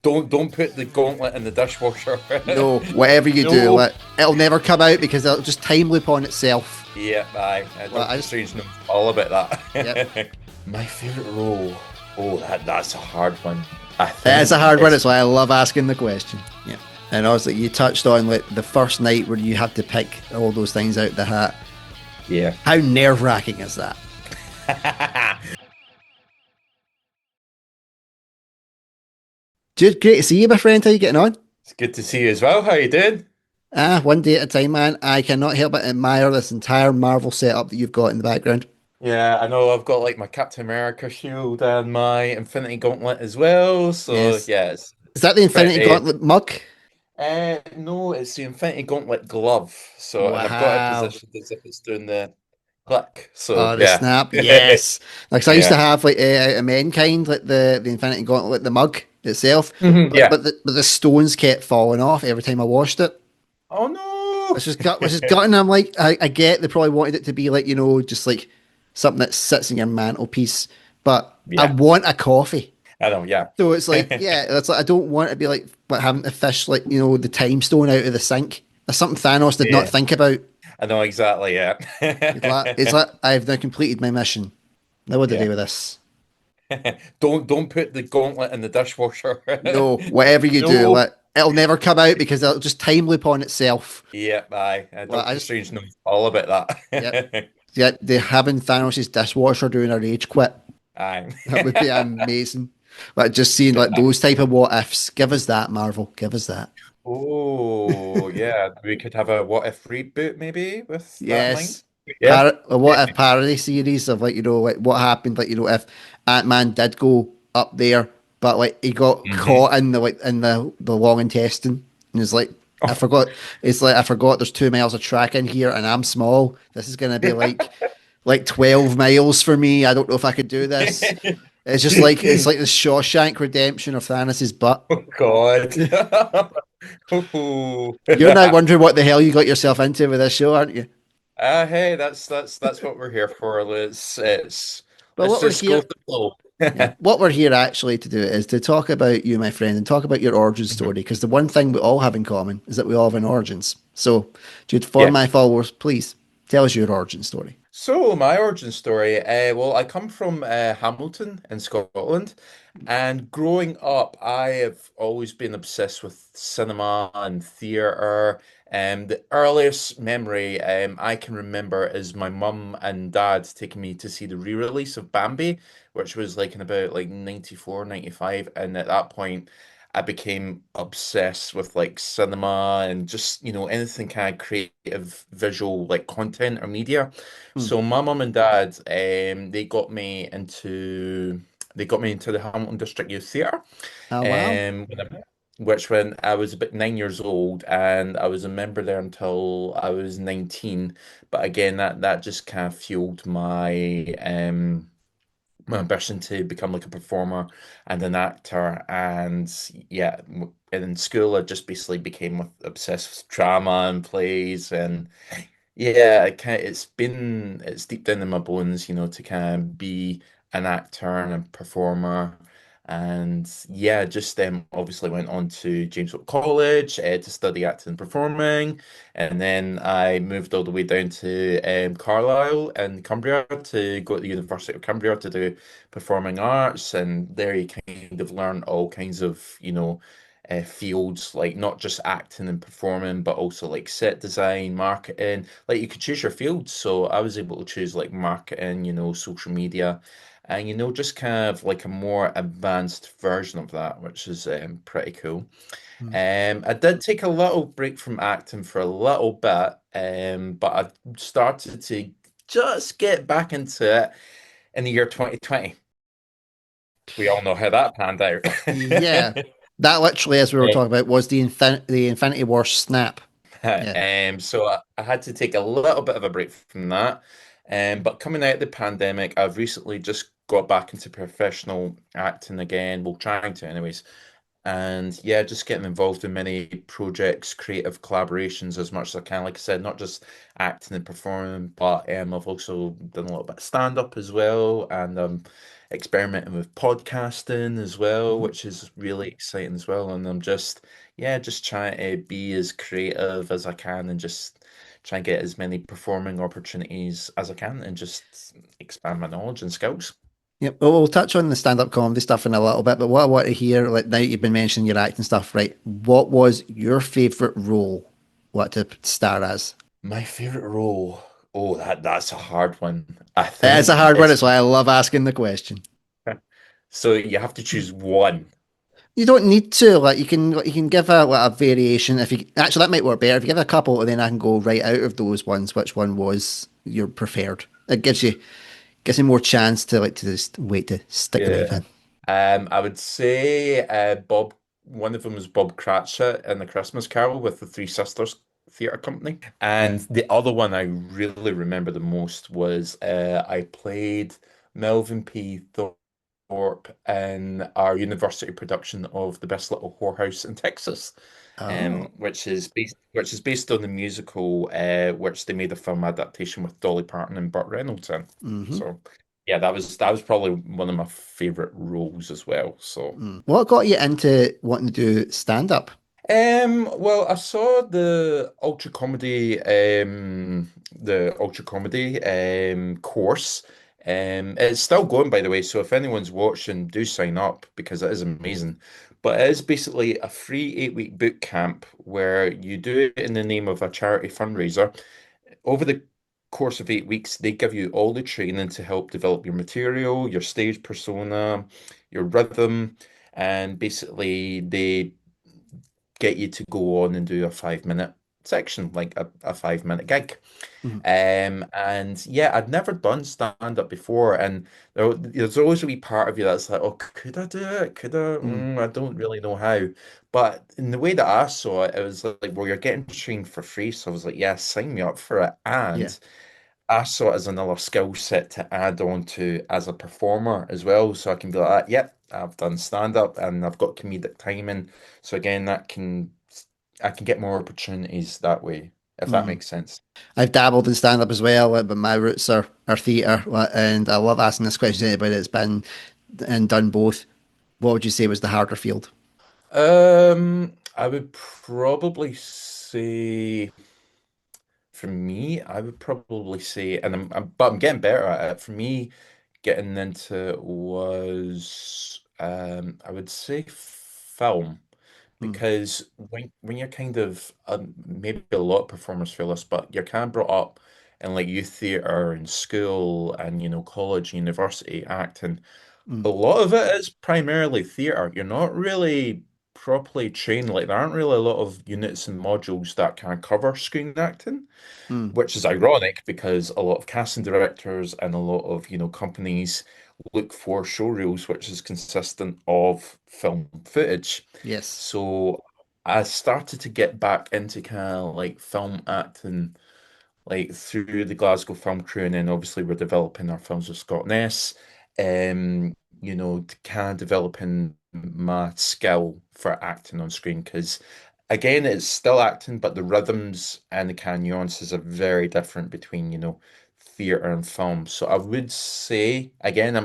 Don't put the gauntlet in the dishwasher. No, whatever you do, No. it'll never come out because it'll just time loop on itself. Yeah, aye. Well, I Doctor just, Strange knows all about yep. that. My favorite role. Oh, that's a hard one. I It's a think hard one. it's It's why I love asking the question. Yeah. And also, you touched on like the first night where you had to pick all those things out the hat. yeah. How nerve wracking is that? Jude, great to see you, my friend. How you getting on? It's good to see you as well. How you doing? One day at a time, man. I cannot help but admire this entire Marvel setup that you've got in the background. Yeah, I know I've got like my Captain America shield and my Infinity Gauntlet as well. So Yes. yeah, Is that the it's Infinity pretty. Gauntlet mug? No, it's the Infinity Gauntlet glove. So, and I've got it Wow. positioned as if it's doing the click. So Oh, the yeah, snap. Yes. Like, so I used to yeah, have like a Mankind, like the Infinity Gauntlet, the mug itself, yeah. but the stones kept falling off every time I washed it. Oh no. Which is gutting. I'm like, I get they probably wanted it to be like, just like something that sits in your mantelpiece, but I Yeah, want a coffee. I know. Yeah. So it's like, yeah, it's like I don't want to be like what having to fish like, the time stone out of the sink. That's something Thanos did not Yeah, think about. I know exactly. Yeah. It's like I've now completed my mission. Now what do I do Yeah. with this? Don't put the gauntlet in the dishwasher. No, whatever you do, No. it'll never come out because it'll just time loop on itself. Yeah, aye. Well, I Doctor just, Strange knows all about yep. that. Yeah, they having Thanos' dishwasher doing a rage quit. Aye. That would be amazing. Like just seeing like those type of what ifs. Give us that, Marvel. Give us that. Oh, yeah. We could have a what if reboot maybe with that in mind. Yes. Yeah. A what if parody series of like, like what happened, like, if Ant-Man did go up there, but like he got hmm caught in the long intestine and it's like I Oh. forgot I forgot there's 2 miles of track in here and I'm small. This is gonna be like 12 miles for me. I don't know if I could do this. It's like the Shawshank Redemption of Thanos' butt. Oh God. Oh. You're now wondering what the hell you got yourself into with this show, aren't you? Hey, that's what we're here for. But Let's what we're just go here with the flow. Yeah. What we're here actually to do is to talk about you, my friend, and talk about your origin story. Mhm. Because the one thing we all have in common is that we all have an origins. So, Jude, for Yeah. my followers, please tell us your origin story. So my origin story, well, I come from Hamilton in Scotland, and growing up, I have always been obsessed with cinema and theatre. And the earliest memory I can remember is my mum and dad taking me to see the re-release of Bambi, which was like in about like 94, 95. And at that point, I became obsessed with like cinema and just, anything kind of creative visual like content or media. Hmm. So my mum and dad, they got me into the Hamilton District Youth Theatre, Oh, wow. which when I was about 9 years old, and I was a member there until I was 19. But again, that just kind of fueled my ambition to become like a performer and an actor. And yeah, and in school, I just basically became obsessed with drama and plays and. Yeah, it's deep down in my bones, to kind of be an actor and a performer. And yeah, just obviously went on to James Hope College to study acting and performing. And then I moved all the way down to Carlisle and Cumbria to go to the University of Cumbria to do performing arts. And there you kind of learn all kinds of, fields, like not just acting and performing, but also like set design, marketing. Like you could choose your fields. So I was able to choose like marketing, social media, and just kind of like a more advanced version of that, which is pretty cool. Hmm. I did take a little break from acting for a little bit, but I started to just get back into it in the year 2020. We all know how that panned out. Yeah. That literally, as we were talking about, was the Infinity War snap. Yeah. So I had to take a little bit of a break from that. But coming out of the pandemic, I've recently just got back into professional acting again. Well, trying to, anyways. And yeah, just getting involved in many projects, creative collaborations as much as I can. Like I said, not just acting and performing, but I've also done a little bit of stand-up as well. And experimenting with podcasting as well, Mhm. which is really exciting as well. And I'm just, yeah, just trying to be as creative as I can and just try and get as many performing opportunities as I can and just expand my knowledge and skills. Yep. Well, we'll touch on the stand-up comedy stuff in a little bit, but what I want to hear, like now you've been mentioning your acting stuff, right? What was your favorite role? What to star as? My favorite role. Oh, that's a hard one. I It's a think hard one. it's That's why I love asking the question. so you have to choose one. You don't need to. You can give a variation. If you actually that might work better. If you give a couple, and then I can go right out of those ones. Which one was your preferred? It gives you more chance to like to just wait to stick the knife Yeah. in. I would say Bob. One of them was Bob Cratchit in The Christmas Carol with the Three Sisters Theatre Company, and the other one I really remember the most was I played Melvin P. Thorpe in our university production of The Best Little Whorehouse in Texas, Oh. which is based on the musical, which they made a film adaptation with Dolly Parton and Burt Reynolds in. Hmm. So, yeah, that was probably one of my favorite roles as well. So, What got you into wanting to do stand up? well, I saw the ultra comedy course. It's still going, by the way. So if anyone's watching, do sign up because it is amazing. But it is basically a free 8-week boot camp where you do it in the name of a charity fundraiser. Over the course of 8 weeks, they give you all the training to help develop your material, your stage persona, your rhythm, and basically they get you to go on and do a 5 minute section, like a 5 minute gig. Mhm. And yeah, I'd never done stand up before, and there's always a wee part of you that's like, oh, could I do it? Could I? Mm. I don't really know how. But in the way that I saw it, it was like, well, you're getting trained for free, so I was like, yeah, sign me up for it. Yeah. And I saw it as another skill set to add on to as a performer as well. So I can be like, yep, I've done stand up and I've got comedic timing. So again, I can get more opportunities that way, if that Mm. makes sense. I've dabbled in stand up as well, but my roots are theatre, and I love asking this question to anybody that's been and done both. What would you say was the harder field? I would probably say for me, I would probably say, and but I'm getting better at it. For me, getting into it was, I would say film. Mm. Because when you're kind of maybe a lot of performers feel this, but you're kind of brought up in like youth theatre and school and college, university acting. A Mm. lot of it is primarily theatre. You're not really properly trained. Like there aren't really a lot of units and modules that can cover screen acting, Mm. which is ironic because a lot of casting directors and a lot of companies look for show reels which is consistent of film footage. Yes. So I started to get back into kind of like film acting like through the Glasgow Film Crew, and then obviously we're developing our films with Scott Ness, to kind of developing my skill for acting on screen because again it's still acting, but the rhythms and the kind of nuances are very different between, theatre and film. So I would say again,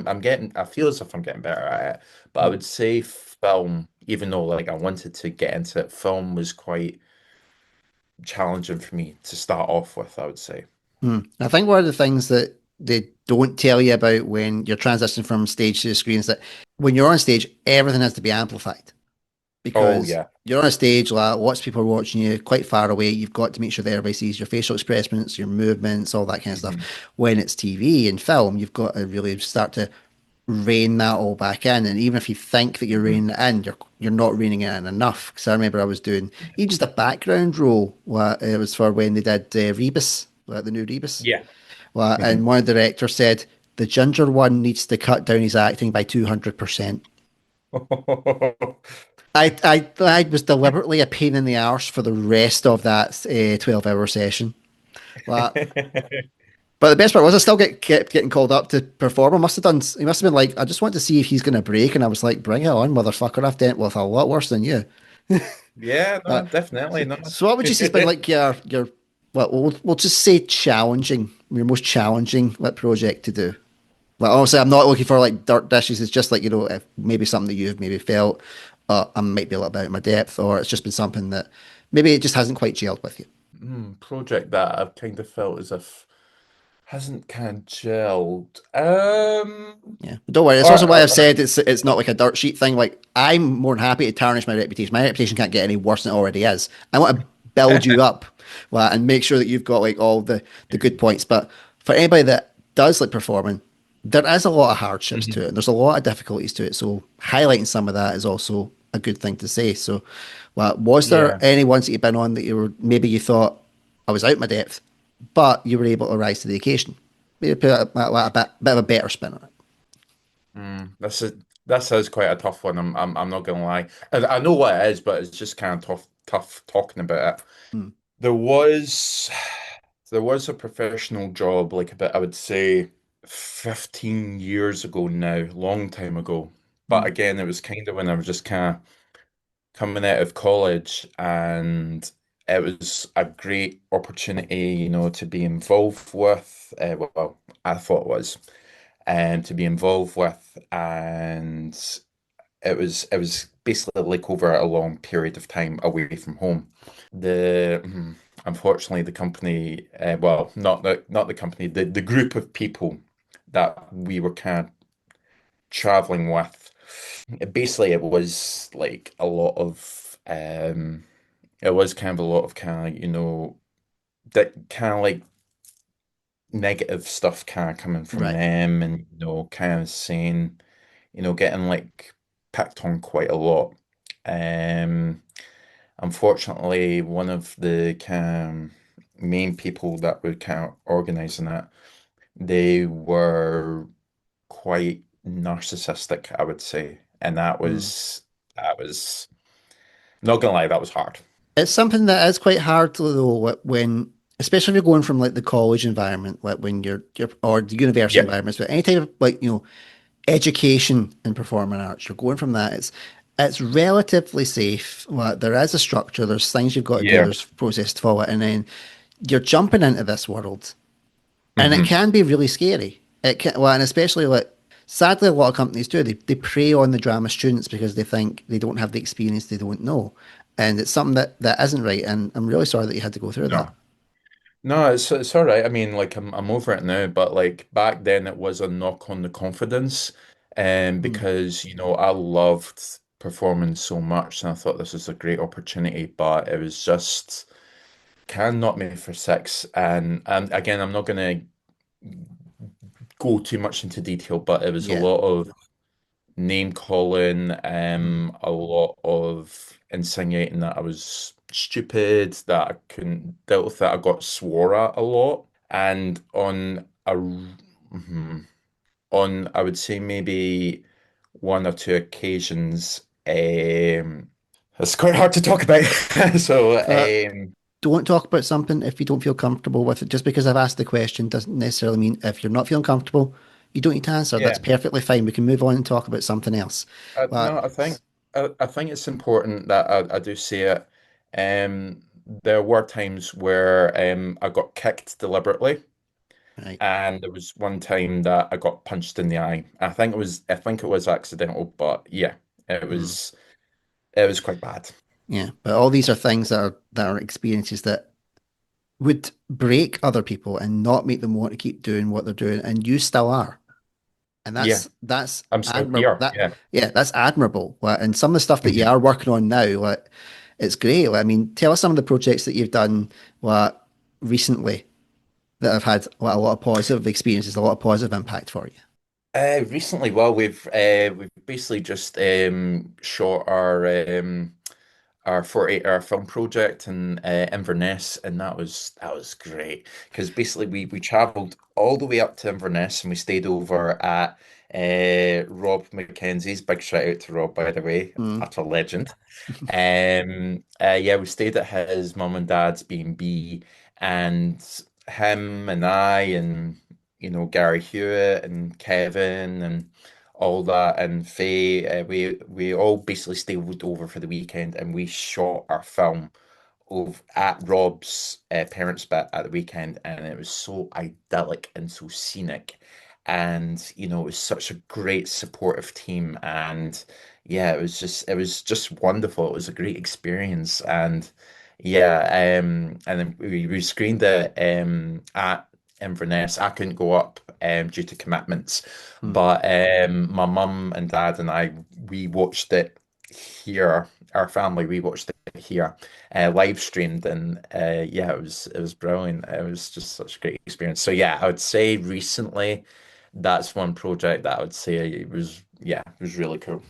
I feel as if I'm getting better at it, but I Mm. would say film, even though like I wanted to get into it, film was quite challenging for me to start off with, I would say. Mm. I think one of the things that they don't tell you about when you're transitioning from stage to the screen is that when you're on stage, everything has to be amplified Oh because yeah. you're on a stage, like lots of people are watching you quite far away. You've got to make sure that everybody sees your facial expressions, your movements, all that kind of stuff. Mhm. When it's TV and film, you've got to really start to rein that all back in. And even if you think that you're Mhm. reining it in, you're not reining it in enough. Because I remember I was doing even just a background role. It was for when they did Rebus, the new Rebus. Yeah. And Mhm. one of the directors said the ginger one needs to cut down his acting by 200%. I was deliberately a pain in the arse for the rest of that 12-hour session. Like, but the best part was I still kept getting called up to perform. I must have done. He must have been like, I just want to see if he's going to break, and I was like, bring it on, motherfucker! I've dealt with a lot worse than you. Yeah, Uh, no, definitely not. so what would you say has been like your well, we'll just say challenging, your most challenging like project to do? Like obviously, I'm not looking for like dirt dishes. It's just like if maybe something that you've maybe felt, I might be a little bit out of my depth, or it's just been something that maybe it just hasn't quite gelled with you. Project that I've kind of felt as if hasn't kind of gelled. Yeah, but don't worry. It's also Or, why I've or said it's not like a dirt sheet thing. Like I'm more than happy to tarnish my reputation. My reputation can't get any worse than it already is. I want to build you up, well, and make sure that you've got like all the good points. But for anybody that does like performing, there is a lot of hardships to Mhm. it. There's a lot of difficulties to it. So highlighting some of that is also a good thing to say. So, well, was there Yeah. any ones that you've been on that you were maybe you thought I was out my depth, but you were able to rise to the occasion? Maybe put a bit of a better spin on it. This is this is quite a tough one. I'm not gonna lie. I know what it is, but it's just kind of tough talking about it. Hmm. There was there was a professional job, like about I would say 15 years ago now, long time ago. But Hmm. again, it was kind of when I was just kind of coming out of college, and it was a great opportunity, to be involved with. Well, I thought it was, and to be involved with, and it was basically like over a long period of time away from home. The Unfortunately, the company, well, not the company, the group of people that we were kind of traveling with, basically it was like a lot of it was kind of a lot of kind of that kind of like negative stuff kind of coming from Right. them, and kind of saying, getting like picked on quite a lot. Um, Unfortunately, one of the kind of main people that were kind of organizing it, they were quite narcissistic, I would say, and Hmm. that was not gonna lie, that was hard. It's something that is quite hard to though when, especially if you're going from like the college environment, like when you're or the university Yeah. environments, but any type of like education in performing arts, you're going from that. It's relatively safe. Well, there is a structure. There's things you've got to do. Yeah. There's process to follow, and then you're jumping into this world, and it Hmm. can be really scary. It can, well, and especially like sadly, a lot of companies do. They prey on the drama students because they think they don't have the experience, they don't know, and it's something that isn't right. And I'm really sorry that you had to go through that. No. No, it's all right. I mean, like I'm over it now, but like back then it was a knock on the confidence, and Mm, because I loved performing so much, and I thought this was a great opportunity, but it was just can knock me for six. And again, I'm not gonna go too much into detail, but it was a yeah. lot of name calling, Mm. a lot of insinuating that I was stupid, that I couldn't deal with it. I got swore at a lot, and on I would say maybe one or two occasions, it's quite hard to talk about. So, Uh, don't talk about something if you don't feel comfortable with it. Just because I've asked the question doesn't necessarily mean if you're not feeling comfortable, you don't need to answer. That's yeah. perfectly fine. We can move on and talk about something else. No, But I think it's important that I do say it. Um, there were times where I got kicked deliberately, right. and there was one time that I got punched in the eye. I think it was accidental, but yeah, it Mm. was it was quite bad. Yeah, but all these are things that are experiences that would break other people and not make them want to keep doing what they're doing, and you still are, and Yeah, that's I'm still admirable. here. That Yeah, yeah, that's admirable. And some of the stuff that you Mhm. are working on now, it's great. I mean, tell us some of the projects that you've done, recently that have had a lot of positive experiences, a lot of positive impact for you. Recently, well, we've basically just shot our 48-hour film project in Inverness, and that was great because basically we traveled all the way up to Inverness, and we stayed over at Rob Mackenzie's. Big shout out to Rob, by the way, Mm. utter legend. Yeah, we stayed at his mum and dad's B&B, and him and I and Gary Hewitt and Kevin and all that and Faye, we all basically stayed over for the weekend, and we shot our film at Rob's parents' bit at the weekend, and it was so idyllic and so scenic. and it was such a great supportive team, and yeah, it was just wonderful. It was a great experience, and yeah, and then we screened it at Inverness. I couldn't go up due to commitments, Hmm. but my mum and dad and I, we watched it here. Our family, we watched it here, live streamed, and yeah, it was brilliant. It was just such a great experience. So yeah, I would say recently, that's one project that I would say it was, yeah, it was really cool.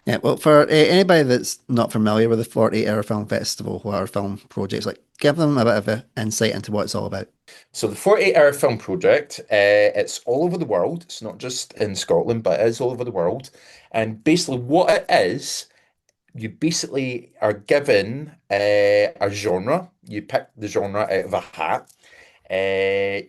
Yeah, well, for anybody that's not familiar with the 48-hour film festival, what are film projects like, give them a bit of an insight into what it's all about. So the 48-hour film project, it's all over the world. It's not just in Scotland, but it is all over the world. And basically, what it is, you basically are given a genre. You pick the genre out of a hat.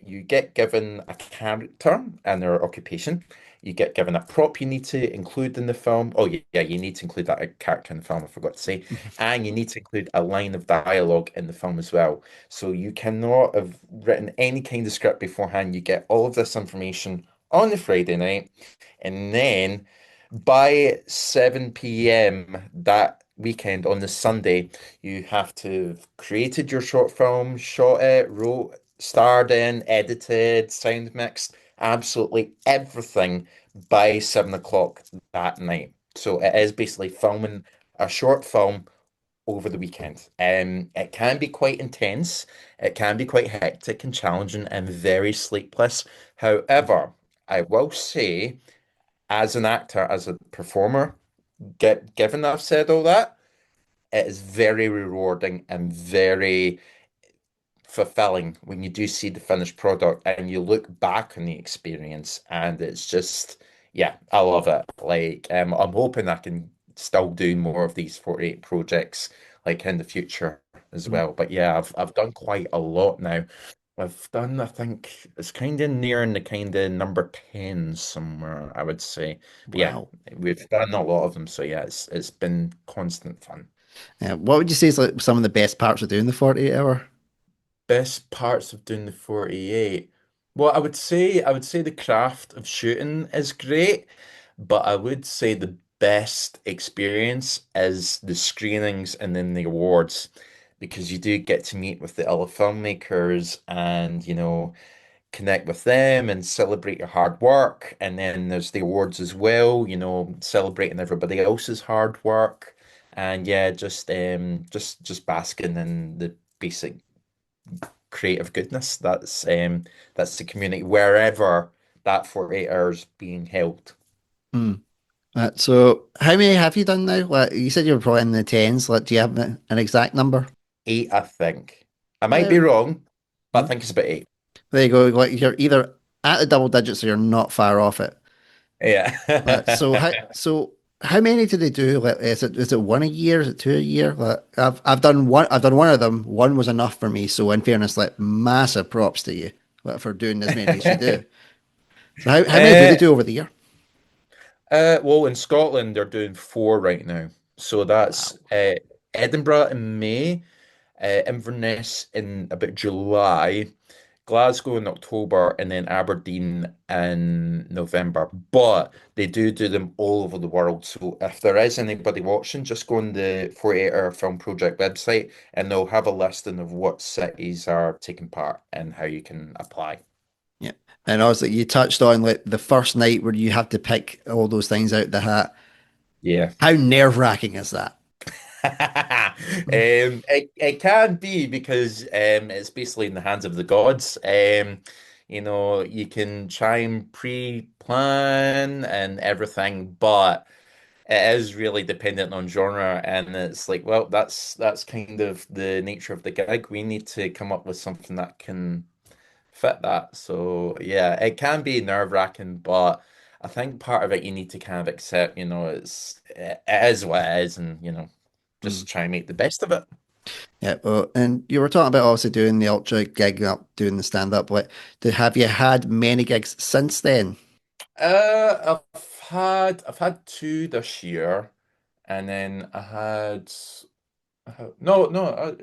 You get given a character and their occupation. You get given a prop you need to include in the film. Oh, yeah, you need to include that character in the film, I forgot to say. And you need to include a line of dialogue in the film as well. So you cannot have written any kind of script beforehand. You get all of this information on the Friday night. And then by 7 p.m. that weekend on the Sunday, you have to have created your short film, shot it, wrote, starred in, edited, sound mixed, absolutely everything by 7 o'clock that night. So it is basically filming a short film over the weekend. It can be quite intense, it can be quite hectic and challenging and very sleepless. However, I will say, as an actor, as a performer, given that I've said all that, it is very rewarding and very fulfilling when you do see the finished product and you look back on the experience, and it's just, yeah, I love it. Like, I'm hoping I can still do more of these 48 projects like in the future as Mm. well. But yeah, I've done quite a lot now. I've done, I think it's kind of nearing the kind of number 10 somewhere, I would say. But yeah, Wow. we've done a lot of them, so yeah, it's been constant fun. What would you say is like some of the best parts of doing the 48 hour? Best parts of doing the 48. Well, I would say the craft of shooting is great, but I would say the best experience is the screenings and then the awards, because you do get to meet with the other filmmakers and connect with them and celebrate your hard work. And then there's the awards as well, celebrating everybody else's hard work. And yeah, just basking in the basic creative goodness that's the community wherever that 48 hours being held. Hmm. So, how many have you done now? Like, you said you were probably in the tens. Like, do you have an exact number? 8, I think. I might be There, wrong, but I no. think it's about 8. There you go. Like, you're either at the double digits or you're not far off it. Yeah. So how many do they do? Like, is it one a year? Is it two a year? Like, I've done one. I've done one of them. One was enough for me. So, in fairness, like, massive props to you, like, for doing as many as you do. So, how many do uh, they do over the year? well, in Scotland, they're doing 4 right now. So that's Wow. Edinburgh in May, Inverness in about July, Glasgow in October, and then Aberdeen in November. But they do them all over the world. So if there is anybody watching, just go on the 48-hour film project website and they'll have a listing of what cities are taking part and how you can apply. Yeah. And also, you touched on like the first night where you have to pick all those things out the hat. Yeah. How nerve-wracking is that? It can be because it's basically in the hands of the gods. You can try and pre-plan and everything, but it is really dependent on genre, and it's like, well, that's kind of the nature of the gig. We need to come up with something that can fit that. So yeah, it can be nerve-wracking, but I think part of it you need to kind of accept, it is what it is, and Mm. just try and make the best of it. Yeah, well, and you were talking about obviously doing the ultra gig up, doing the stand up. Like, have you had many gigs since then? I've had 2 this year, and then No, no,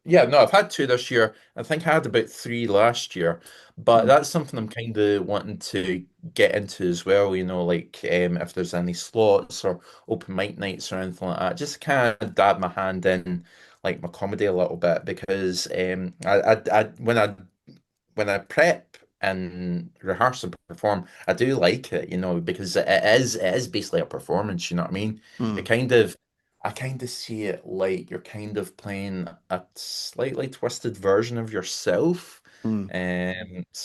yeah, no, I've had two this year. I think I had about three last year, but Mm, that's something I'm kind of wanting to get into as well. Like if there's any slots or open mic nights or anything like that, just kind of dab my hand in like my comedy a little bit because when I prep and rehearse and perform, I do like it, because it is basically a performance, you know what I mean? It mm, kind of I kind of see it like you're kind of playing a slightly twisted version of yourself. mm,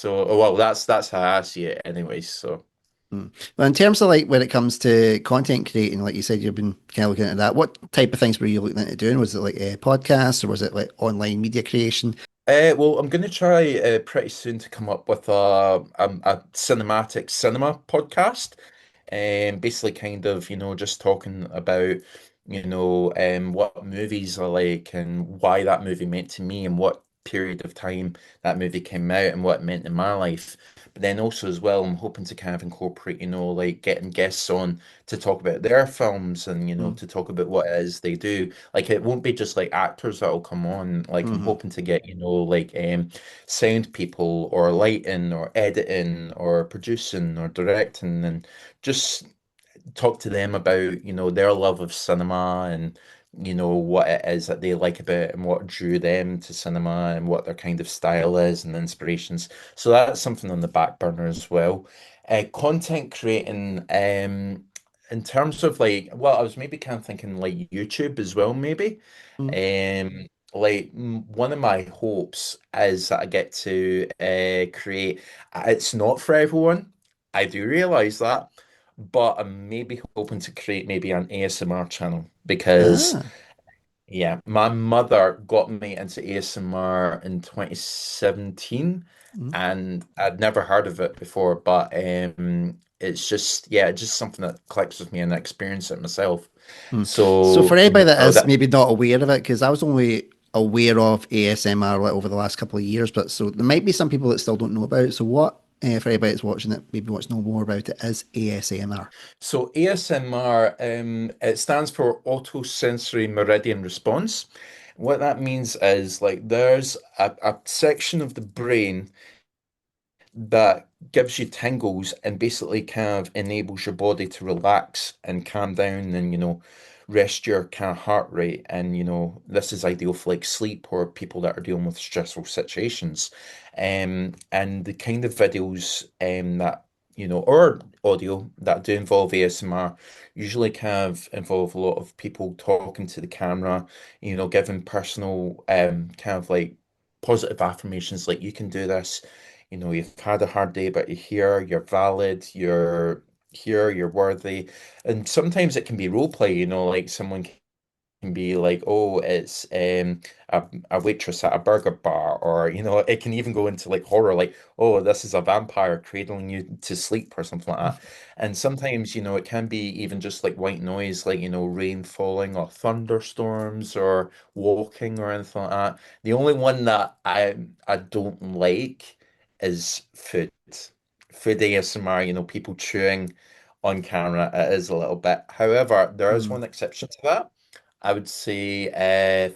Well, that's how I see it anyways. So mm. Well, in terms of like when it comes to content creating, like you said, you've been kind of looking at that. What type of things were you looking into doing? Was it like podcasts or was it like online media creation? Well, I'm going to try pretty soon to come up with a cinematic cinema podcast, and basically kind of, just talking about, what movies are like and why that movie meant to me and what period of time that movie came out and what it meant in my life. But then also as well, I'm hoping to kind of incorporate, like getting guests on to talk about their films and, Mm, to talk about what it is they do. Like it won't be just like actors that'll come on. Like I'm hmm hoping to get, like sound people or lighting or editing or producing or directing and just talk to them about, their love of cinema and, what it is that they like about it and what drew them to cinema and what their kind of style is and inspirations. So that's something on the back burner as well. Content creating, in terms of like, well, I was maybe kind of thinking like YouTube as well, maybe. mm. Like one of my hopes is that I get to create. It's not for everyone. I do realize that, but I'm maybe hoping to create maybe an ASMR channel because Ah, yeah, my mother got me into ASMR in 2017 mm, and I'd never heard of it before, but it's just yeah, just something that clicks with me and I experience it myself. mm. So for So, anybody that is that maybe not aware of it, because I was only aware of ASMR like over the last couple of years, but so there might be some people that still don't know about it. So what, for anybody that's watching it, maybe wants to know more about it, is ASMR. So ASMR, it stands for Autosensory Meridian Response. What that means is like there's a section of the brain that gives you tingles and basically kind of enables your body to relax and calm down and, rest your kind of heart rate. And, this is ideal for like sleep or people that are dealing with stressful situations. And the kind of videos that, or audio that do involve ASMR usually kind of involve a lot of people talking to the camera, giving personal kind of like positive affirmations like you can do this, you've had a hard day, but you're valid, you're here, you're worthy. And sometimes it can be role play, like someone can be like, oh, it's a waitress at a burger bar, or it can even go into like horror, like, oh, this is a vampire cradling you to sleep or something like that. And sometimes, it can be even just like white noise, like, rain falling or thunderstorms or walking or anything like that. The only one that I don't like is food. Food ASMR, people chewing on camera, it is a little bit. However, there is Mm. one exception to that. I would say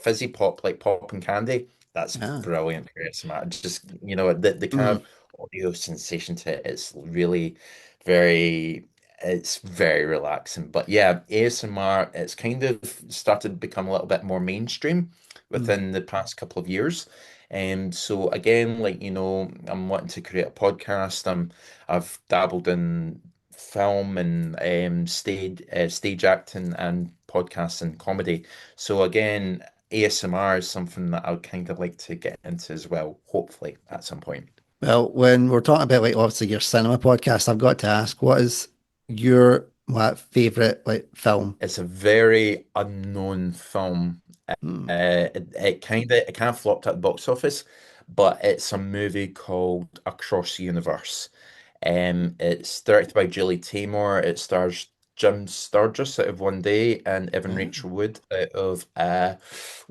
fizzy pop, like pop and candy. That's Ah. brilliant for ASMR. Just, the kind Mm. of audio sensation to it is really very, it's very relaxing. But yeah, ASMR, it's kind of started to become a little bit more mainstream Mm. within the past couple of years. And so again, like, I'm wanting to create a podcast. I've dabbled in film and stage acting and podcasts and comedy. So again, ASMR is something that I'd kind of like to get into as well, hopefully at some point. Well, when we're talking about like obviously your cinema podcast, I've got to ask, what is your what favorite like film? It's a very unknown film. Hmm. It kind of flopped at the box office, but it's a movie called Across the Universe. It's directed by Julie Taymor. It stars Jim Sturgis out of One Day and Evan Ah. Rachel Wood out of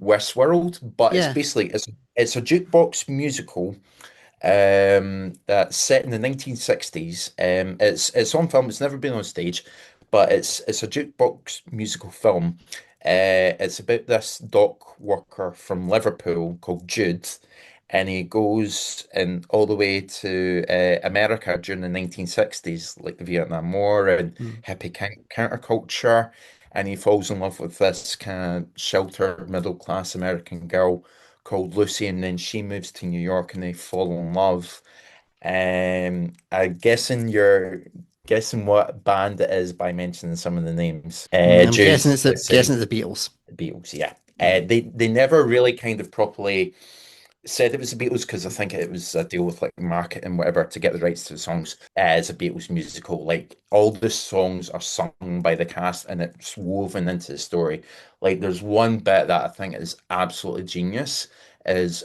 Westworld. But it's Yeah. basically it's a jukebox musical that's set in the 1960s. It's on film. It's never been on stage, but it's a jukebox musical film. It's about this dock worker from Liverpool called Jude, and he goes in all the way to America during the 1960s, like the Vietnam War and Mm. hippie counterculture, and he falls in love with this kind of sheltered middle class American girl called Lucy, and then she moves to New York, and they fall in love. I'm guessing you're guessing what band it is by mentioning some of the names. I'm Jude guessing C, it's the Beatles. the Beatles, yeah. Mm. They never really kind of properly said it was the Beatles because I think it was a deal with like marketing and whatever to get the rights to the songs as a Beatles musical. Like all the songs are sung by the cast and it's woven into the story. Like there's one bit that I think is absolutely genius is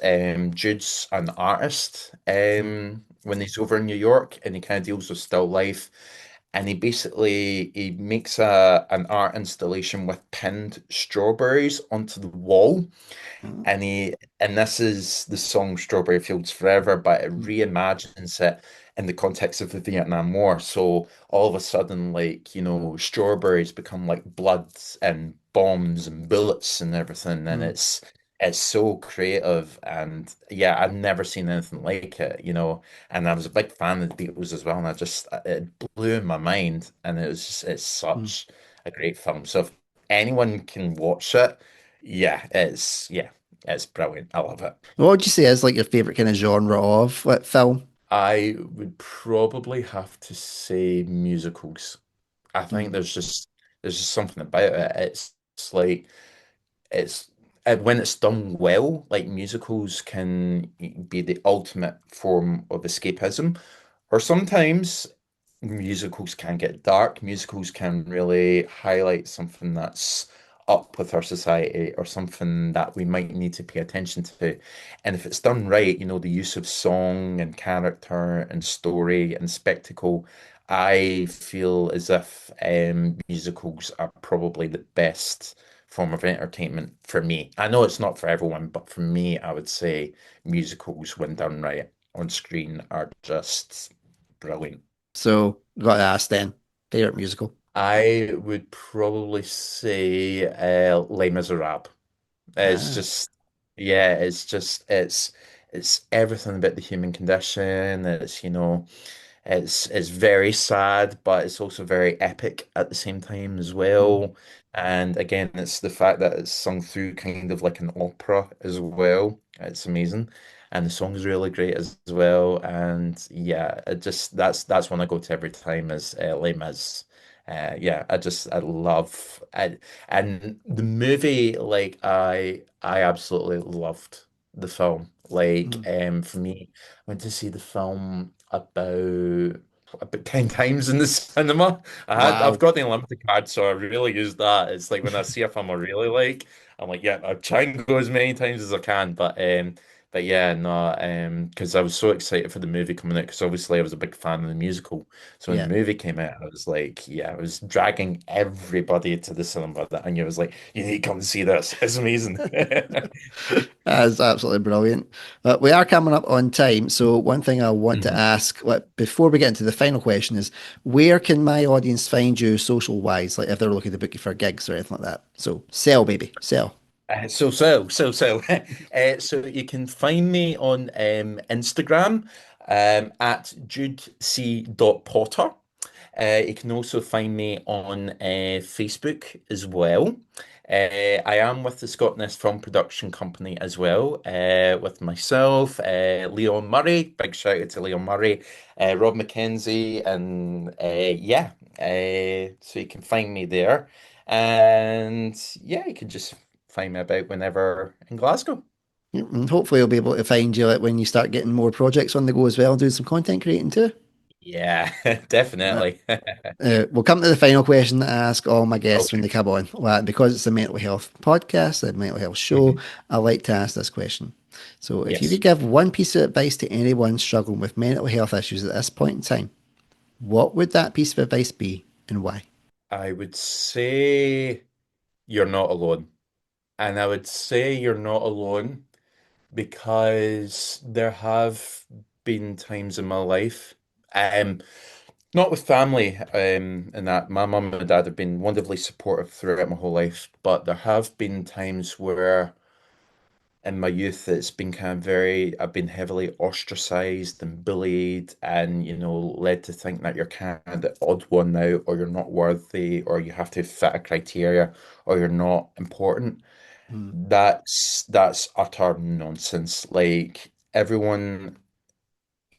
Jude's an artist Mm. when he's over in New York and he kind of deals with still life and he makes a an art installation with pinned strawberries onto the wall Mm. and this is the song Strawberry Fields Forever, but it reimagines it in the context of the Vietnam War. So all of a sudden, like, strawberries become like blood and bombs and bullets and everything. And Mm. it's so creative. And yeah, I've never seen anything like it. And I was a big fan of the Beatles as well. And it blew my mind. And it's Mm. such a great film. So if anyone can watch it, yeah, it's brilliant. I love it. What would you say is like your favorite kind of genre of like, film? I would probably have to say musicals. I think Mm. there's just something about it. It's like it's when it's done well, like musicals can be the ultimate form of escapism. Or sometimes musicals can get dark. Musicals can really highlight something that's up with our society or something that we might need to pay attention to. And if it's done right, the use of song and character and story and spectacle, I feel as if musicals are probably the best form of entertainment for me. I know it's not for everyone, but for me, I would say musicals, when done right on screen, are just brilliant. So, got to ask then, favorite musical? I would probably say Les Miserables. It's Ah. just, yeah, it's everything about the human condition. It's very sad, but it's also very epic at the same time as Mm. well. And again, it's the fact that it's sung through kind of like an opera as well. It's amazing. And the song's really great as well. And yeah, it just that's one I go to every time is Les Mis. Yeah, I love and the movie like I absolutely loved the film. Like Mm. for me went to see the film about 10 times in the cinema. I've Wow. got the Olympic card, so I really use that. It's like when I see a film I really like, I'm like, yeah, I try and go as many times as I can. But yeah, no, because I was so excited for the movie coming out because obviously I was a big fan of the musical. So when Yeah. the movie came out, I was like, yeah, I was dragging everybody to the cinema that I knew. I was like, you need to come and see this. It's amazing. That's absolutely brilliant. We are coming up on time, so one thing I want to Mhm. ask, like, before we get into the final question, is where can my audience find you social wise? Like if they're looking to book you for gigs or anything like that. So sell, baby, sell. So you can find me on Instagram at judec.potter. You can also find me on Facebook as well. I am with the Scott Nest Film Production Company as well, with myself, Leon Murray. Big shout out to Leon Murray, Rob McKenzie, and yeah. So you can find me there. And yeah, you can just find me about whenever in Glasgow. And hopefully I'll be able to find you like when you start getting more projects on the go as well, doing some content creating too. Yeah, Uh, definitely. we'll come to the final question that I ask all my guests when Okay. they come on. Well, because it's a mental health podcast, a mental health show, Mhm. I like to ask this question. So, if you could Yes. give one piece of advice to anyone struggling with mental health issues at this point in time, what would that piece of advice be and why? I would say you're not alone. And I would say you're not alone because there have been times in my life. Um, Not with family, and that my mum and dad have been wonderfully supportive throughout my whole life, but there have been times where in my youth it's been kind of I've been heavily ostracized and bullied and, led to think that you're kind of the odd one out, or you're not worthy, or you have to fit a criteria, or you're not important. Mm. That's utter nonsense. Like everyone,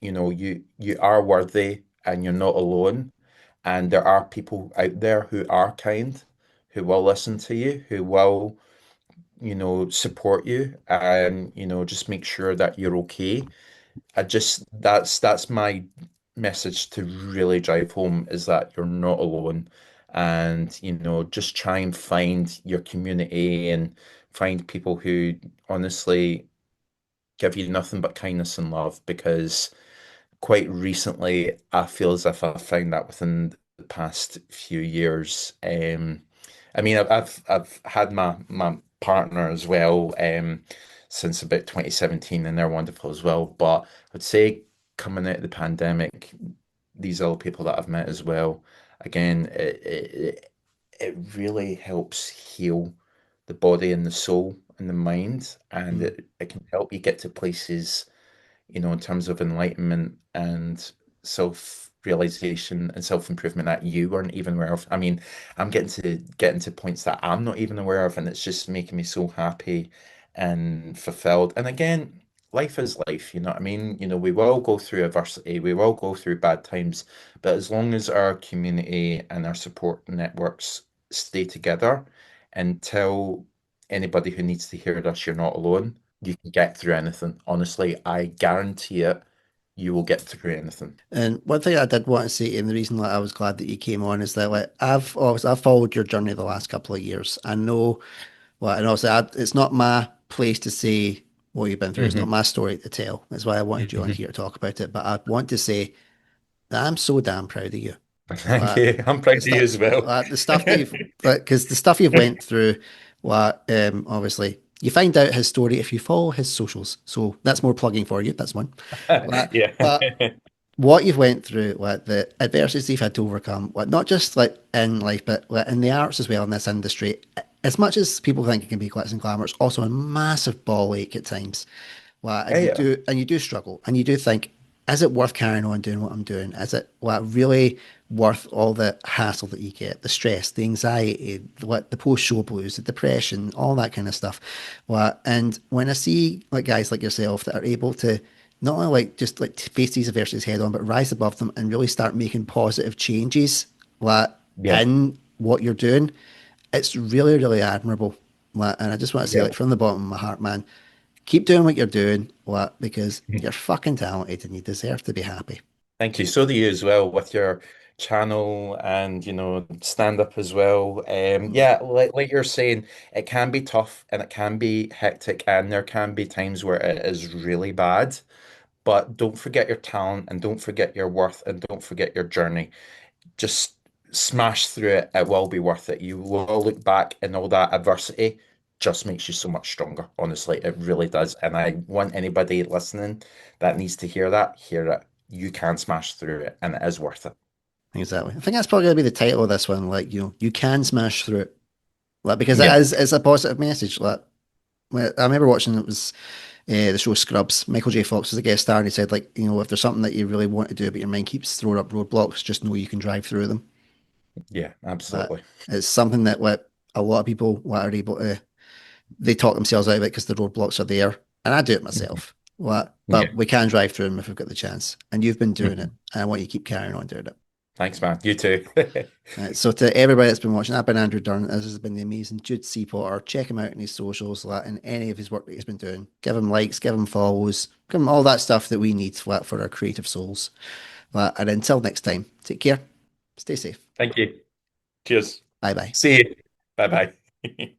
you are worthy and you're not alone. And there are people out there who are kind, who will listen to you, who will, support you and, just make sure that you're okay. That's my message to really drive home is that you're not alone. And, just try and find your community and find people who honestly give you nothing but kindness and love, because quite recently, I feel as if I've found that within the past few years. I mean, I've had my partner as well, since about 2017, and they're wonderful as well. But I'd say coming out of the pandemic, these other people that I've met as well, again, it really helps heal the body and the soul and the mind, and Mm. it can help you get to places, in terms of enlightenment and self-realization and self-improvement that you weren't even aware of. I mean, I'm getting to points that I'm not even aware of, and it's just making me so happy and fulfilled. And again, life is life, you know what I mean? We will go through adversity, we will go through bad times, but as long as our community and our support networks stay together and tell anybody who needs to hear this, you're not alone, you can get through anything. Honestly, I guarantee it. You will get through anything. And one thing I did want to say, and the reason that I was glad that you came on is that like I've followed your journey the last couple of years. I know, well, and also it's not my place to say what you've been through. It's not Hmm. my story to tell. That's why I wanted you on here to talk about it. But I want to say that I'm so damn proud of you. Thank Like you. I'm proud the of you stuff, as well. the stuff that you've, because the stuff you've went through, obviously you find out his story if you follow his socials. So that's more plugging for you. That's one. Yeah. But what you've went through, like the adversities you've had to overcome, like not just like in life, but like in the arts as well in this industry. As much as people think it can be glitz and glamour, it's also a massive ball ache at times. Well, Yeah, yeah. and you do struggle, and you do think, is it worth carrying on doing what I'm doing? Is it really worth all the hassle that you get, the stress, the anxiety, the post-show blues, the depression, all that kind of stuff? Well, and when I see like guys like yourself that are able to not only like just like face these adversities head on, but rise above them and really start making positive changes, like Yeah. in what you're doing, it's really, really admirable. Like, and I just want to say, Yeah. like from the bottom of my heart, man, keep doing what you're doing, what because you're fucking talented and you deserve to be happy. Thank you. So do you as well with your channel and stand up as well. Mm. Yeah, like you're saying, it can be tough and it can be hectic, and there can be times where it is really bad. But don't forget your talent and don't forget your worth and don't forget your journey. Just smash through it. It will be worth it. You will look back and all that adversity just makes you so much stronger. Honestly, it really does. And I want anybody listening that needs to hear it. You can smash through it and it is worth it. Exactly. I think that's probably gonna be the title of this one. Like, you can smash through it. Like, because Yeah. it's a positive message. Like, I remember watching it was the show Scrubs. Michael J. Fox was a guest star, and he said, like, if there's something that you really want to do, but your mind keeps throwing up roadblocks, just know you can drive through them. Yeah, That absolutely. it's something that what a lot of people what are able to they talk themselves out of it because the roadblocks are there, and I do it Mhm. myself. What, Yeah. but we can drive through them if we've got the chance. And you've been doing it, Mhm. and I want you to keep carrying on doing it. Thanks, man. You too. So to everybody that's been watching, I've been Andrew Dunn. This has been the amazing Jude C. Potter. Check him out in his socials and any of his work that he's been doing. Give him likes, give him follows, give him all that stuff that we need for our creative souls. And until next time, take care, stay safe. Thank you. Cheers. Bye bye. See you. Bye bye.